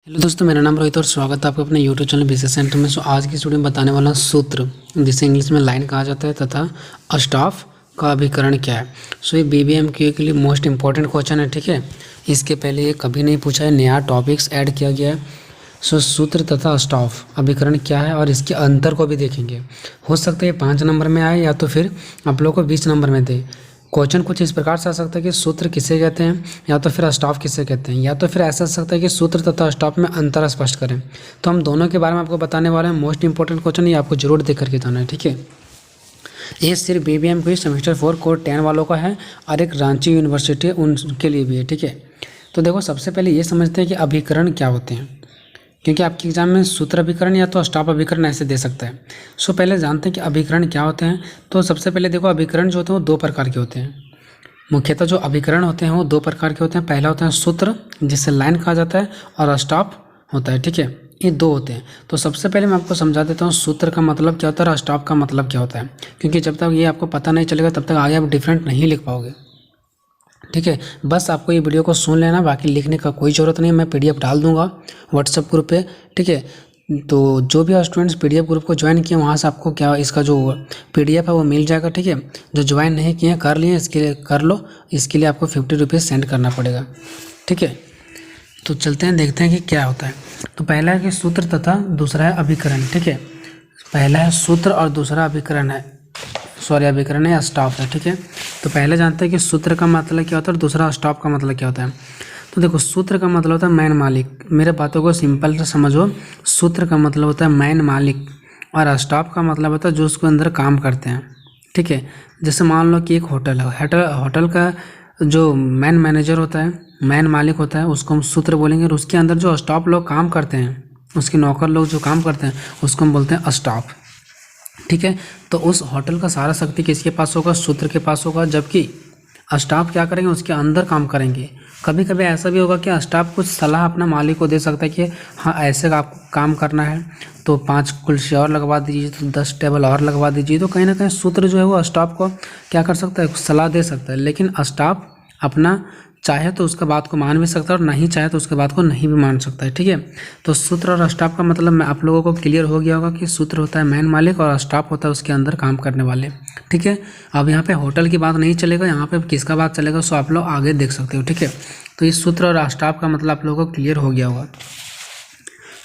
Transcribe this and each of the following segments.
Hello दोस्तों, मेरा नाम रोहित और स्वागत है आपका अपने यूट्यूब चैनल बिजनेस सेंटर में। आज की स्टूडियो में बताने वाला सूत्र, जिसे इंग्लिश में लाइन कहा जाता है, तथा स्टाफ का अभिकरण क्या है। ये BBMQ के लिए मोस्ट इंपॉर्टेंट क्वेश्चन है। ठीक है, इसके पहले ये कभी नहीं पूछा है, नया टॉपिक्स ऐड किया गया है। सूत्र तथा स्टाफ अभिकरण क्या है और इसके अंतर को भी देखेंगे। हो सकता है 5 नंबर में आए या तो फिर आप लोग को 20 नंबर में दे। क्वेश्चन कुछ इस प्रकार से आ सकता है कि सूत्र किसे कहते हैं, या तो फिर स्टाफ किसे कहते हैं, या तो फिर ऐसा सकता है कि सूत्र तथा स्टाफ में अंतर स्पष्ट करें। तो हम दोनों के बारे में आपको बताने वाले हैं। मोस्ट इंपॉर्टेंट क्वेश्चन ये आपको जरूर देख करके जाना है। ठीक है, ये सिर्फ BBMQ सेमेस्टर 4 कोर 10 वालों का है और एक रांची यूनिवर्सिटी उनके लिए भी है। ठीक है, तो देखो, सबसे पहले ये समझते हैं कि अभिकरण क्या होते हैं, क्योंकि आपके एग्जाम में सूत्र अभिकरण या तो स्टाफ अभिकरण ऐसे दे सकता है। पहले जानते हैं कि अभिकरण क्या होते हैं। तो सबसे पहले देखो, अभिकरण जो होते हैं वो 2 प्रकार के होते हैं। मुख्यतः जो अभिकरण होते हैं वो 2 प्रकार के होते हैं। पहला होता है सूत्र, जिसे लाइन कहा जाता है, और स्टाफ होता है। ठीक है, ये 2 होते हैं। तो सबसे पहले मैं आपको समझा देता हूँ सूत्र का मतलब क्या होता है और स्टाफ का मतलब क्या होता है, क्योंकि जब तक ये आपको पता नहीं चलेगा तब तक आगे आप डिफरेंट नहीं लिख पाओगे। ठीक है, बस आपको ये वीडियो को सुन लेना, बाकी लिखने का कोई ज़रूरत नहीं है। मैं PDF डाल दूंगा व्हाट्सएप ग्रुप पे। ठीक है, तो जो भी स्टूडेंट्स PDF ग्रुप को ज्वाइन किए, वहाँ से आपको क्या इसका जो PDF है वो मिल जाएगा। ठीक है, जो ज्वाइन नहीं किए कर लिए, इसके लिए कर लो। इसके लिए आपको 50 रुपीज़ सेंड करना पड़ेगा। ठीक है, तो चलते हैं, देखते हैं कि क्या होता है। तो पहला है कि सूत्र तथा दूसरा है अभिकरण। ठीक है, पहला है सूत्र और दूसरा अभिकरण है, अभिकरण है या स्टाफ है। ठीक है, तो पहले जानते हैं कि सूत्र का मतलब क्या होता है और दूसरा स्टाफ का मतलब क्या होता है। तो देखो, सूत्र का मतलब होता है मैन मालिक। मेरे बातों को सिंपल से समझो। सूत्र का मतलब होता है मैन मालिक, और स्टाफ का मतलब होता है जो उसके अंदर काम करते हैं। ठीक है, जैसे मान लो कि एक होटल है, होटल का जो मैन मैनेजर होता है, मैन मालिक होता है, उसको हम सूत्र बोलेंगे। और उसके अंदर जो स्टाफ लोग काम करते हैं, उसके नौकर लोग जो काम करते हैं, उसको हम बोलते हैं स्टाफ। ठीक है, तो उस होटल का सारा शक्ति किसके पास होगा? सूत्र के पास होगा। जबकि स्टाफ क्या करेंगे? उसके अंदर काम करेंगे। कभी कभी ऐसा भी होगा कि स्टाफ कुछ सलाह अपना मालिक को दे सकता है कि हाँ, ऐसे आपको काम करना है, तो 5 कुर्सी और लगवा दीजिए, तो 10 टेबल और लगवा दीजिए। तो कहीं ना कहीं सूत्र जो है वो स्टाफ को क्या कर सकता है? सलाह दे सकता है। लेकिन स्टाफ अपना चाहे तो उसका बात को मान भी सकता है और नहीं चाहे तो उसके बात को नहीं भी मान सकता है। ठीक है, तो सूत्र और स्टाफ का मतलब मैं आप लोगों को क्लियर हो गया होगा कि सूत्र होता है मैन मालिक और स्टाफ होता है उसके अंदर काम करने वाले। ठीक है, अब यहाँ पे होटल की बात नहीं चलेगा, यहाँ पे किसका बात चलेगा सो आप लोग आगे देख सकते हो। ठीक है, तो इस सूत्र और स्टाफ का मतलब आप लोगों को क्लियर हो गया होगा।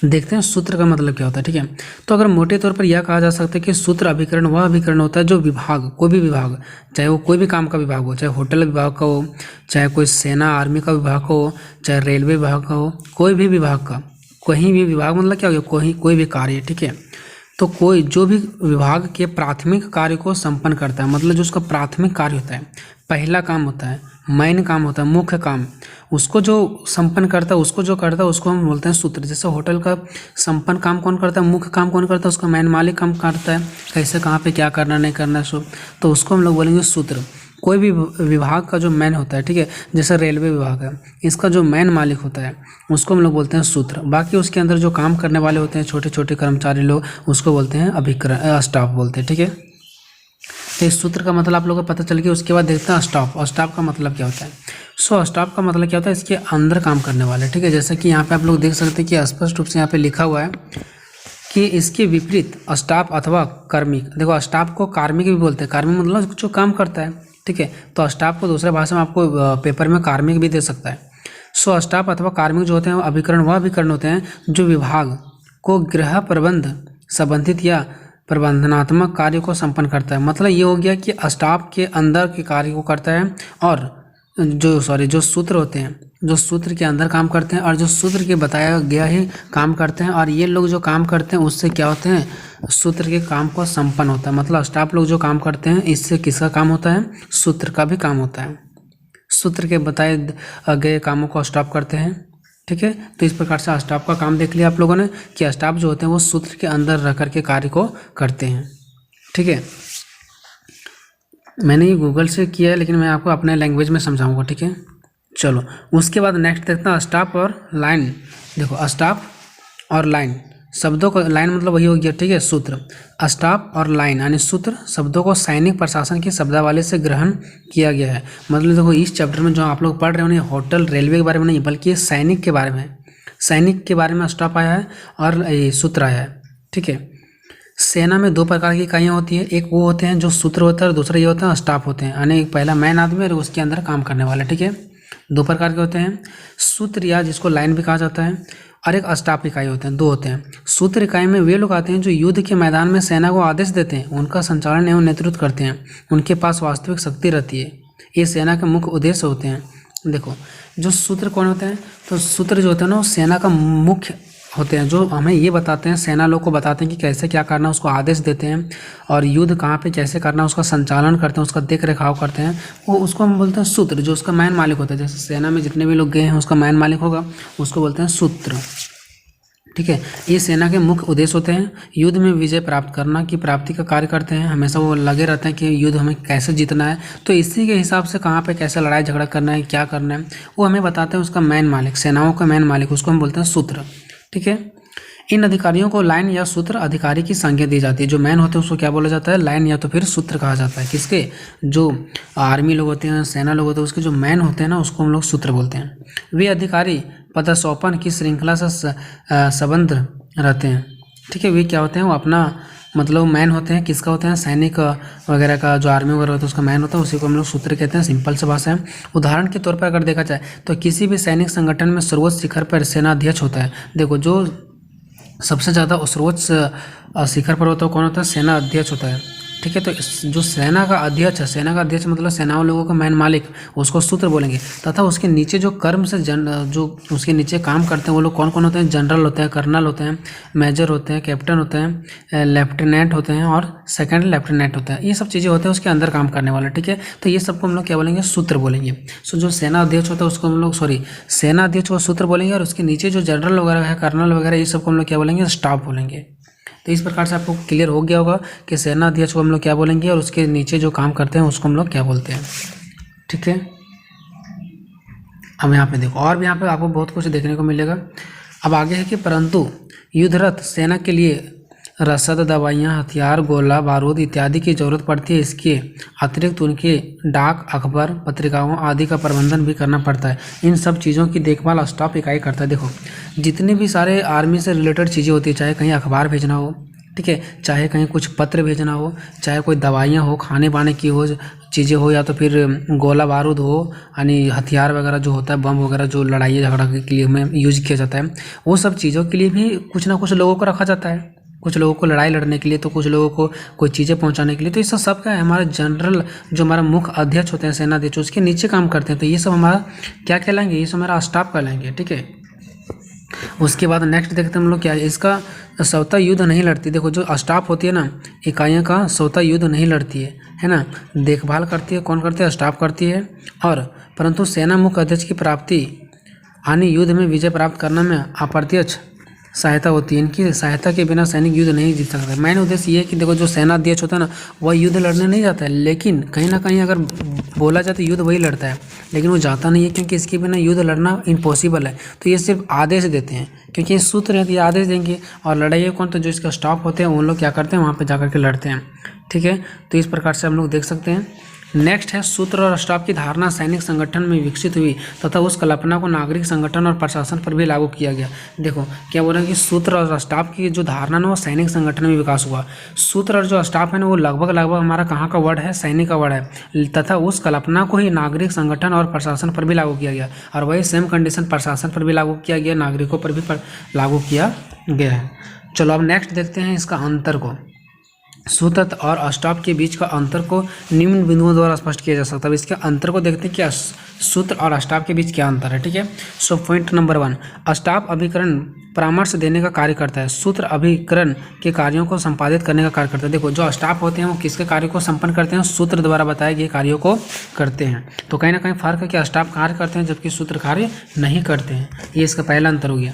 देखते हैं सूत्र का मतलब क्या होता है। ठीक है, तो अगर मोटे तौर पर यह कहा जा सकता है कि सूत्र अभिकरण वह अभिकरण होता है जो विभाग, कोई भी विभाग, चाहे वो कोई भी काम का विभाग हो, चाहे होटल विभाग का हो, चाहे कोई सेना आर्मी का विभाग हो, चाहे रेलवे विभाग का हो, कोई भी विभाग का, कहीं भी विभाग मतलब क्या हो गया? कोई भी कार्य। ठीक है, तो कोई जो भी विभाग के प्राथमिक कार्य को संपन्न करता है, मतलब जो उसका प्राथमिक कार्य होता है, पहला काम होता है, मेन काम होता है, मुख्य काम, उसको जो संपन्न करता है, उसको जो करता है, उसको हम बोलते हैं सूत्र। जैसे होटल का संपन्न काम कौन करता है? मुख्य काम कौन करता है? उसका मैन मालिक काम करता है, कैसे कहाँ पे क्या करना नहीं करना है सो, तो उसको हम लोग बोलेंगे सूत्र। कोई भी विभाग का जो मैन होता है, ठीक है, जैसे रेलवे विभाग है, इसका जो मैन मालिक होता है उसको हम लोग बोलते हैं सूत्र। बाकी उसके अंदर जो काम करने वाले होते हैं, छोटे छोटे कर्मचारी लोग, उसको बोलते हैं अभिकरण, स्टाफ बोलते हैं। ठीक है, तो इस सूत्र का मतलब आप लोगों को पता चल गया। उसके बाद देखते हैं स्टाफ, और स्टाफ का मतलब क्या होता है। स्टाफ का मतलब क्या होता है? इसके अंदर काम करने वाले। ठीक है, जैसे कि यहाँ पे आप लोग देख सकते हैं कि स्पष्ट रूप से यहाँ पे लिखा हुआ है कि इसके विपरीत स्टाफ अथवा कार्मिक। देखो, स्टाफ को कार्मिक भी बोलते हैं। कार्मिक मतलब जो काम करता है। ठीक है, तो स्टाफ को दूसरे भाषा में आपको पेपर में कार्मिक भी दे सकता है। स्टाफ अथवा कार्मिक जो होते हैं अभिकरण, वह अभिकरण होते हैं जो विभाग को गृह प्रबंध संबंधित या प्रबंधनात्मक कार्य को संपन्न करता है। मतलब ये हो गया कि स्टाफ के अंदर के कार्य को करता है, और जो सूत्र होते हैं, जो सूत्र के अंदर काम करते हैं और जो सूत्र के बताया गया ही काम करते हैं। और ये लोग जो काम करते हैं उससे क्या होते हैं? सूत्र के काम को संपन्न होता है। मतलब स्टाफ लोग जो काम करते हैं, इससे किसका काम होता है? सूत्र का भी काम होता है। सूत्र के बताए गए कामों को स्टाफ करते हैं। ठीक है, तो इस प्रकार से स्टाफ का काम देख लिया आप लोगों ने कि स्टाफ जो होते हैं वो सूत्र के अंदर रह करके कार्य को करते हैं। ठीक है, मैंने ये गूगल से किया है, लेकिन मैं आपको अपने लैंग्वेज में समझाऊंगा। ठीक है, चलो उसके बाद नेक्स्ट देखते हैं स्टाफ और लाइन। देखो, स्टाफ और लाइन शब्दों को, लाइन मतलब वही हो गया। ठीक है, सूत्र। स्टाफ और लाइन यानी सूत्र शब्दों को सैनिक प्रशासन की शब्दावली से ग्रहण किया गया है। मतलब देखो, इस चैप्टर में जो आप लोग पढ़ रहे हो ना, होटल रेलवे के बारे में नहीं, बल्कि ये सैनिक के बारे में, सैनिक के बारे में स्टाफ आया है और ये सूत्र आया है। ठीक है, सेना में 2 प्रकार की इकाइयाँ होती है, एक वो होते हैं जो सूत्र होता है और दूसरा ये होता है स्टाफ होते हैं, यानी पहला मैन आदमी और उसके अंदर काम करने वाला। ठीक है, 2 प्रकार के होते हैं, सूत्र या जिसको लाइन भी कहा जाता है, और एक स्टाफ इकाई होते हैं, 2 होते हैं। सूत्र इकाई में वे लोग आते हैं जो युद्ध के मैदान में सेना को आदेश देते हैं, उनका संचालन एवं नेतृत्व करते हैं, उनके पास वास्तविक शक्ति रहती है, ये सेना के मुख्य उद्देश्य होते हैं। देखो जो सूत्र कौन होते हैं, तो सूत्र जो होते हैं ना वो सेना का मुख्य होते हैं, जो हमें ये बताते हैं, सेना लोग को बताते हैं कि कैसे क्या करना है, उसको आदेश देते हैं, और युद्ध कहाँ पे कैसे करना है उसका संचालन करते हैं, उसका देख रेखाव करते हैं, वो उसको हम बोलते हैं सूत्र। जो उसका मैन मालिक होता है, जैसे सेना में जितने भी लोग गए हैं उसका मैन मालिक होगा, उसको बोलते हैं सूत्र। ठीक है, ये सेना के मुख्य उद्देश्य होते हैं, युद्ध में विजय प्राप्त करना की प्राप्ति का कार्य करते हैं, हमेशा वो लगे रहते हैं कि युद्ध हमें कैसे जीतना है, तो इसी के हिसाब से कहाँ पे कैसे लड़ाई झगड़ा करना है, क्या करना है, वो हमें बताते हैं उसका मैन मालिक, सेनाओं का मैन मालिक, उसको हम बोलते हैं सूत्र। ठीक है, इन अधिकारियों को लाइन या सूत्र अधिकारी की संज्ञा दी जाती है। जो मैन होते हैं उसको क्या बोला जाता है, लाइन या तो फिर सूत्र कहा जाता है। किसके, जो आर्मी लोग होते हैं, सेना लोग होते हैं, उसके जो मैन होते हैं ना उसको हम लोग सूत्र बोलते हैं। वे अधिकारी पदसौपन की श्रृंखला से संबंध रहते हैं। ठीक है, वे क्या होते हैं, वो अपना मतलब मैन होते हैं, किसका होते हैं, सैनिक वगैरह का, जो आर्मी वगैरह होता है उसका मैन होता है, उसी को हम लोग सूत्र कहते हैं। सिंपल सी भाषा है। उदाहरण के तौर पर अगर देखा जाए तो किसी भी सैनिक संगठन में सर्वोच्च शिखर पर सेनाध्यक्ष होता है। देखो जो सबसे ज़्यादा सर्वोच्च शिखर पर होता है कौन होता है, सेना अध्यक्ष होता है। ठीक है, तो जो सेना का अध्यक्ष है, सेना का अध्यक्ष मतलब सेनाओं लोगों का मैन मालिक, उसको सूत्र बोलेंगे। तथा उसके नीचे जो कर्म से जो उसके नीचे काम करते हैं वो लोग कौन कौन होते हैं, जनरल होते हैं, कर्नल होते हैं, मेजर होते हैं, कैप्टन होते हैं, लेफ्टिनेंट होते हैं और सेकंड लेफ्टिनेंट होता है। ये सब चीज़ें होते हैं उसके अंदर काम करने वाले। ठीक है, तो ये सबको हम लोग क्या बोलेंगे, सूत्र बोलेंगे। सो जो सेना अध्यक्ष होता है उसको हम लोग सेना अध्यक्ष को सूत्र बोलेंगे, और उसके नीचे जो जनरल वगैरह है, कर्नल वगैरह, ये सबको हम लोग क्या बोलेंगे, स्टाफ बोलेंगे। तो इस प्रकार से आपको क्लियर हो गया होगा कि सेना अध्यक्ष को हम लोग क्या बोलेंगे और उसके नीचे जो काम करते हैं उसको हम लोग क्या बोलते हैं। ठीक है, अब यहाँ पे देखो, और भी यहाँ पे आपको बहुत कुछ देखने को मिलेगा। अब आगे है कि परंतु युद्धरत सेना के लिए रसद, दवाइयाँ, हथियार, गोला बारूद इत्यादि की जरूरत पड़ती है। इसके अतिरिक्त उनके डाक, अखबार, पत्रिकाओं आदि का प्रबंधन भी करना पड़ता है। इन सब चीज़ों की देखभाल स्टाफ इकाई करता है। देखो जितने भी सारे आर्मी से रिलेटेड चीज़ें होती है, चाहे कहीं अखबार भेजना हो, ठीक है, चाहे कहीं कुछ पत्र भेजना हो, चाहे कोई दवाइयाँ हो, खाने पाने की हो चीज़ें हो, या तो फिर गोला बारूद हो, यानी हथियार वगैरह जो होता है, बम वगैरह जो लड़ाई झगड़ा के लिए हमें यूज किया जाता है, वो सब चीज़ों के लिए भी कुछ ना कुछ लोगों को रखा जाता है। कुछ लोगों को लड़ाई लड़ने के लिए, तो कुछ लोगों को कोई चीज़ें पहुंचाने के लिए। तो ये सब क्या है, हमारा जनरल जो हमारा मुख्य अध्यक्ष होते हैं, सेना अध्यक्ष, उसके नीचे काम करते हैं। तो ये सब हमारा क्या कहलाएंगे, ये सब हमारा स्टाफ कहलाएंगे। ठीक है, उसके बाद नेक्स्ट देखते हैं हम लोग क्या है, इसका स्वतः युद्ध नहीं लड़ती। देखो जो स्टाफ होती है ना, इकाइयाँ का स्वतः युद्ध नहीं लड़ती है ना, देखभाल करती है। कौन करती है, स्टाफ करती है। और परंतु सेना मुख्य अध्यक्ष की प्राप्ति यानी युद्ध में विजय प्राप्त करने में अप्रत्यक्ष सहायता होती है। इनकी सहायता के बिना सैनिक युद्ध नहीं जीत सकता। मेन उद्देश्य ये है कि देखो जो सेना अध्यक्ष होता है ना, वह युद्ध लड़ने नहीं जाता है, लेकिन कहीं ना कहीं अगर बोला जाए तो युद्ध वही लड़ता है, लेकिन वो जाता नहीं है, क्योंकि इसके बिना युद्ध लड़ना इम्पॉसिबल है। तो ये सिर्फ आदेश देते हैं, क्योंकि ये सूत्र है, ये आदेश देंगे। और लड़ाई कौन, तो जो इसका स्टाफ होते हैं उन लोग क्या करते हैं, वहाँ पर जाकर के लड़ते हैं। ठीक है, तो इस प्रकार से हम लोग देख सकते हैं। नेक्स्ट है सूत्र और स्टाफ की धारणा सैनिक संगठन में विकसित हुई तथा उस कल्पना को नागरिक संगठन और प्रशासन पर भी लागू किया गया। देखो क्या बोल रहे हैं कि सूत्र और स्टाफ की जो धारणा ना वो सैनिक संगठन में विकास हुआ। सूत्र और जो स्टाफ है ना वो लगभग हमारा कहाँ का वर्ड है, सैनिक का वर्ड है, तथा उस कल्पना को ही नागरिक संगठन और प्रशासन पर भी लागू किया गया। और वही सेम कंडीशन प्रशासन पर भी लागू किया गया, नागरिकों पर भी लागू किया गया है। चलो अब नेक्स्ट देखते हैं इसका अंतर को। सूत्र और स्टाफ के बीच का अंतर को निम्न बिंदुओं द्वारा स्पष्ट किया जा सकता है। इसके अंतर को देखते हैं कि सूत्र और स्टाफ के बीच क्या अंतर है। ठीक है, सो पॉइंट नंबर 1, स्टाफ अभिकरण परामर्श देने का कार्य करता है, सूत्र अभिकरण के कार्यों को संपादित करने का कार्य करता है। देखो जो स्टाफ होते हैं वो किसके कार्य को संपन्न करते हैं, सूत्र द्वारा बताए गए कार्यों को करते हैं। तो कहीं ना कहीं फर्क है कि स्टाफ कार्य करते हैं जबकि सूत्र कार्य नहीं करते हैं। ये इसका पहला अंतर हो गया।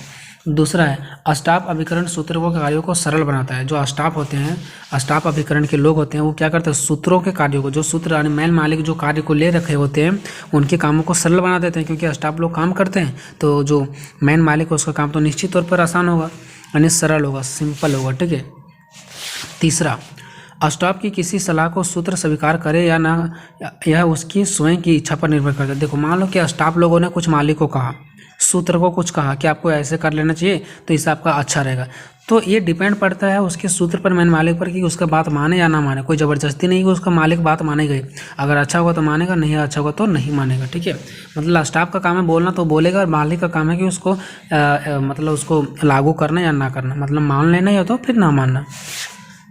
दूसरा है स्टाफ अभिकरण सूत्रों के कार्यों को सरल बनाता है। जो स्टाफ होते हैं, स्टाफ अभिकरण के लोग होते हैं, वो क्या करते हैं, सूत्रों के कार्यों को, जो सूत्र यानी मैन मालिक जो कार्य को ले रखे होते हैं उनके कामों को सरल बना देते हैं। क्योंकि स्टाफ लोग काम करते हैं तो जो मैन मालिक है उसका काम तो निश्चित तौर पर आसान होगा, यानी सरल होगा, सिंपल होगा। ठीक है। तीसरा, स्टाफ की किसी सलाह को सूत्र स्वीकार करे या ना, यह उसकी स्वयं की इच्छा पर निर्भर करता है। देखो मान लो कि स्टाफ लोगों ने कुछ मालिक को कहा, सूत्र को कुछ कहा कि आपको ऐसे कर लेना चाहिए तो इससे आपका अच्छा रहेगा। तो ये डिपेंड पड़ता है उसके सूत्र पर, मैन मालिक पर, कि उसका बात माने या ना माने। कोई ज़बरदस्ती नहीं कि उसका मालिक बात मानेगा ही। अगर अच्छा होगा तो मानेगा, नहीं अच्छा होगा तो नहीं मानेगा। ठीक है, मतलब स्टाफ का काम है बोलना तो बोलेगा, और मालिक का काम है कि उसको मतलब उसको लागू करना या ना करना, मतलब मान लेना या तो फिर ना मानना।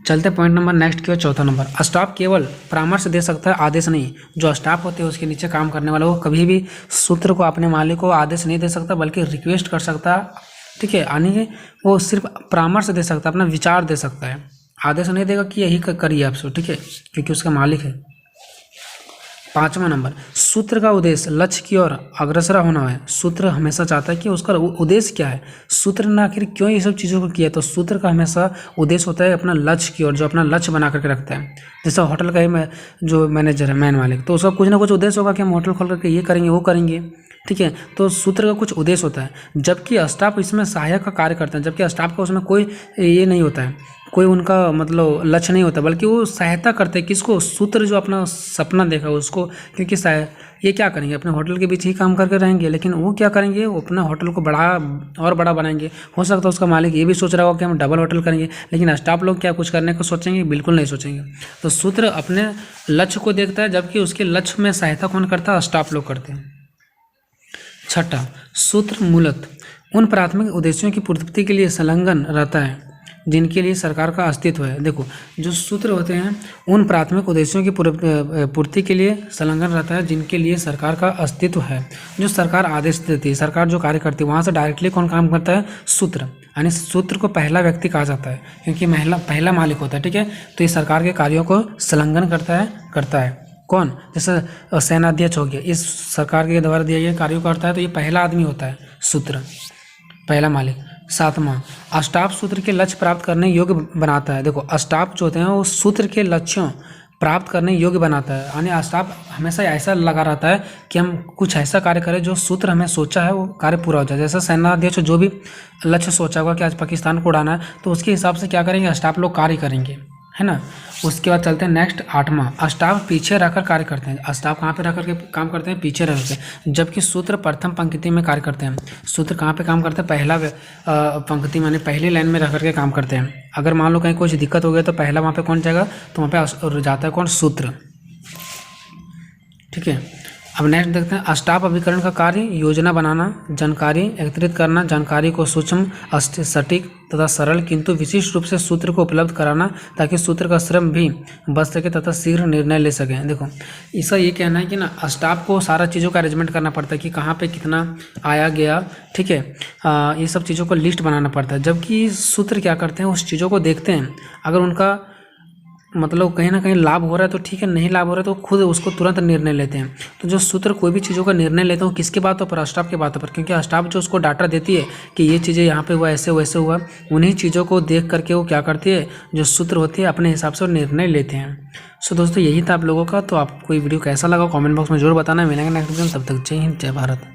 चलते पॉइंट नंबर नेक्स्ट की ओर, चौथा नंबर। स्टाफ केवल परामर्श दे सकता है, आदेश नहीं। जो स्टाफ होते हैं उसके नीचे काम करने वाला, वो कभी भी सूत्र को अपने मालिक को आदेश नहीं दे सकता, बल्कि रिक्वेस्ट कर सकता है। ठीक है, यानी वो सिर्फ परामर्श दे सकता है, अपना विचार दे सकता है, आदेश नहीं देगा कि यही करिए आपसे। ठीक है, क्योंकि उसका मालिक है। पांचवा नंबर, सूत्र का उद्देश्य लक्ष्य की ओर अग्रसर होना है। सूत्र हमेशा चाहता है कि उसका उद्देश्य क्या है, सूत्र ने आखिर क्यों ये सब चीज़ों को किया। तो सूत्र का हमेशा उद्देश्य होता है अपना लक्ष्य की ओर, जो अपना लक्ष्य बना करके रखता है। जैसे होटल का ही जो मैनेजर है, मैन मालिक, तो उसका कुछ ना कुछ उद्देश्य होगा कि हम होटल खोल करके ये करेंगे वो करेंगे। ठीक है, तो सूत्र का कुछ उद्देश्य होता है, जबकि स्टाफ इसमें सहायक का कार्य करता है। जबकि स्टाफ का उसमें कोई ये नहीं होता है, कोई उनका मतलब लक्ष्य नहीं होता, बल्कि वो सहायता करते हैं किसको, सूत्र जो अपना सपना देखा उसको। क्योंकि ये क्या करेंगे, अपने होटल के बीच ही काम करके रहेंगे, लेकिन वो क्या करेंगे, वो अपना होटल को बड़ा बनाएंगे। हो सकता है उसका मालिक ये भी सोच रहा होगा कि हम डबल होटल करेंगे, लेकिन स्टाफ लोग क्या कुछ करने को सोचेंगे, बिल्कुल नहीं सोचेंगे। तो सूत्र अपने लक्ष्य को देखता है, जबकि उसके लक्ष्य में सहायता कौन करता है, स्टाफ लोग करते हैं। छठा, सूत्र मूलतः उन प्राथमिक उद्देश्यों की पूर्ति के लिए संलग्न रहता है जिनके लिए सरकार का अस्तित्व है। देखो, जो सूत्र होते हैं उन प्राथमिक उद्देश्यों की पूर्ति के लिए संलग्न रहता है जिनके लिए सरकार का अस्तित्व है। जो सरकार आदेश देती है, सरकार जो कार्य करती है, वहाँ से डायरेक्टली कौन काम करता है, सूत्र। यानी सूत्र को पहला व्यक्ति कहा जाता है, क्योंकि पहला मालिक होता है। ठीक है, तो ये सरकार के कार्यों को संलग्न करता है। कौन, जैसे सेनाध्यक्ष हो गया, इस सरकार के द्वारा दिए गए कार्यों करता है, तो ये पहला आदमी होता है सूत्र, पहला मालिक। सातवां, स्टाफ सूत्र के लक्ष्य प्राप्त करने योग्य बनाता है। देखो, स्टाफ जो होते हैं वो सूत्र के लक्ष्यों प्राप्त करने योग्य बनाता है। यानी स्टाफ हमेशा ऐसा लगा रहता है कि हम कुछ ऐसा कार्य करें जो सूत्र हमें सोचा है वो कार्य पूरा हो जाए। जैसे सेनाध्यक्ष जो भी लक्ष्य सोचा होगा कि आज पाकिस्तान को उड़ाना है, तो उसके हिसाब से क्या करेंगे, स्टाफ लोग कार्य करेंगे, है ना। उसके बाद चलते हैं नेक्स्ट, आठवां, स्टाफ पीछे रहकर कार्य करते हैं। स्टाफ कहाँ पे रह करके काम करते हैं, पीछे रह करके, जबकि सूत्र प्रथम पंक्ति में कार्य करते हैं। सूत्र कहाँ पे काम करते हैं, पहला पंक्ति माने पहली लाइन में रह करके काम करते हैं। अगर मान लो कहीं कुछ दिक्कत हो गया तो पहला वहाँ पे कौन जाएगा, तो वहाँ पे जाता है कौन, सूत्र। ठीक है, अब नेक्स्ट देखते हैं, स्टाफ अभिकरण का कार्य योजना बनाना, जानकारी एकत्रित करना, जानकारी को सूक्ष्म, सटीक तथा सरल किंतु विशिष्ट रूप से सूत्र को उपलब्ध कराना, ताकि सूत्र का श्रम भी बच सके तथा शीघ्र निर्णय ले सकें। देखो, इसका ये कहना है कि ना स्टाफ को सारा चीज़ों का अरेंजमेंट करना पड़ता है कि कहाँ पे कितना आया गया। ठीक है, ये सब चीज़ों को लिस्ट बनाना पड़ता है, जबकि सूत्र क्या करते हैं, उस चीज़ों को देखते हैं, अगर उनका मतलब कहीं ना कहीं लाभ हो रहा है तो ठीक है, नहीं लाभ हो रहा है तो खुद उसको तुरंत निर्णय लेते हैं। तो जो सूत्र कोई भी चीज़ों का निर्णय लेते हैं किसके बातों पर, स्टाफ के बातों पर, क्योंकि स्टाफ जो उसको डाटा देती है कि ये चीज़ें यहाँ पे हुआ, ऐसे वैसे हुआ, उन्हीं चीज़ों को देख करके वो क्या करती है, जो सूत्र होती है अपने हिसाब से निर्णय लेते हैं। सो दोस्तों, यही था आप लोगों का। तो आपको ये वीडियो कैसा लगा कमेंट बॉक्स में जरूर बताना। मिलेंगे नेक्स्ट वीडियो में, तब तक जय हिंद, जय भारत।